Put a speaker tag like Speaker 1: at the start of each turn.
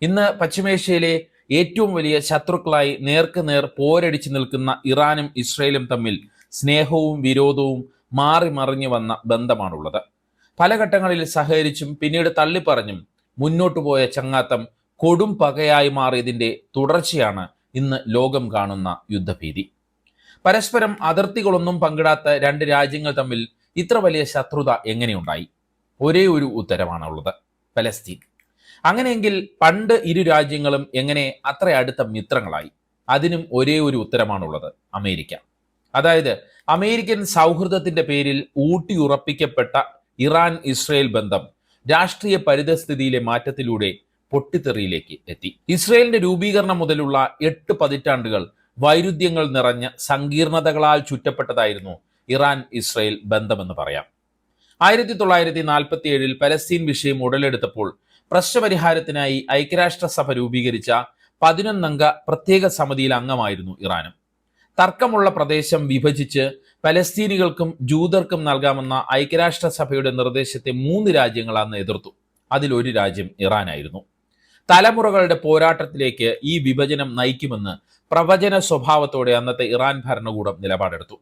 Speaker 1: ഇന്ന് പശ്ചിമേഷ്യയിലെ ഏറ്റവും വലിയ ശത്രുക്കളായി നേർക്കുനേർ പോരടിച്ചു നിൽക്കുന്ന ഇറാനും ഇസ്രയേലും തമ്മിൽ സ്നേഹവും വിരോധവും മാറി മറിഞ്ഞു വന്ന ബന്ധമാണുള്ളത്. പല ഘട്ടങ്ങളിൽ സഹകരിച്ചും പിന്നീട് തള്ളിപ്പറഞ്ഞും മുന്നോട്ടു പോയ ചങ്ങാത്തം കൊടും പകയായി മാറിയതിന്റെ തുടർച്ചയാണ് ഇന്ന് ലോകം കാണുന്ന യുദ്ധഭീതി. പരസ്പരം അതിർത്തികളൊന്നും പങ്കിടാത്ത രണ്ട് രാജ്യങ്ങൾ തമ്മിൽ ഇത്ര വലിയ ശത്രുത എങ്ങനെയുണ്ടായി? ഒരേ ഒരു ഉത്തരമാണുള്ളത്: പലസ്തീൻ. അങ്ങനെയെങ്കിൽ പണ്ട് ഇരു രാജ്യങ്ങളും എങ്ങനെ അത്ര അടുത്ത മിത്രങ്ങളായി? അതിനും ഒരേ ഒരു ഉത്തരമാണുള്ളത്: അമേരിക്ക. അതായത് അമേരിക്കൻ സൗഹൃദത്തിന്റെ പേരിൽ ഊട്ടിയുറപ്പിക്കപ്പെട്ട ഇറാൻ ഇസ്രയേൽ ബന്ധം രാഷ്ട്രീയ പരിതസ്ഥിതിയിലെ മാറ്റത്തിലൂടെ പൊട്ടിത്തെറിയിലേക്ക് എത്തി. ഇസ്രയേലിന്റെ രൂപീകരണം മുതലുള്ള 8 പതിറ്റാണ്ടുകൾ വൈരുദ്ധ്യങ്ങൾ നിറഞ്ഞ സങ്കീർണതകളാൽ ചുറ്റപ്പെട്ടതായിരുന്നു ഇറാൻ ഇസ്രയേൽ ബന്ധമെന്ന് പറയാം. 1947 പലസ്തീൻ വിഷയം ഉടലെടുത്തപ്പോൾ പ്രശ്നപരിഹാരത്തിനായി ഐക്യരാഷ്ട്രസഭ രൂപീകരിച്ച 11 അംഗ പ്രത്യേക സമിതിയിൽ അംഗമായിരുന്നു ഇറാനും. തർക്കമുള്ള പ്രദേശം വിഭജിച്ച് പലസ്തീനികൾക്കും ജൂതർക്കും നൽകാമെന്ന ഐക്യരാഷ്ട്രസഭയുടെ നിർദ്ദേശത്തെ 3 രാജ്യങ്ങൾ അന്ന് എതിർത്തു. അതിലൊരു രാജ്യം ഇറാനായിരുന്നു. തലമുറകളുടെ പോരാട്ടത്തിലേക്ക് ഈ വിഭജനം നയിക്കുമെന്ന് പ്രവചന സ്വഭാവത്തോടെ അന്നത്തെ ഇറാൻ ഭരണകൂടം നിലപാടെടുത്തു.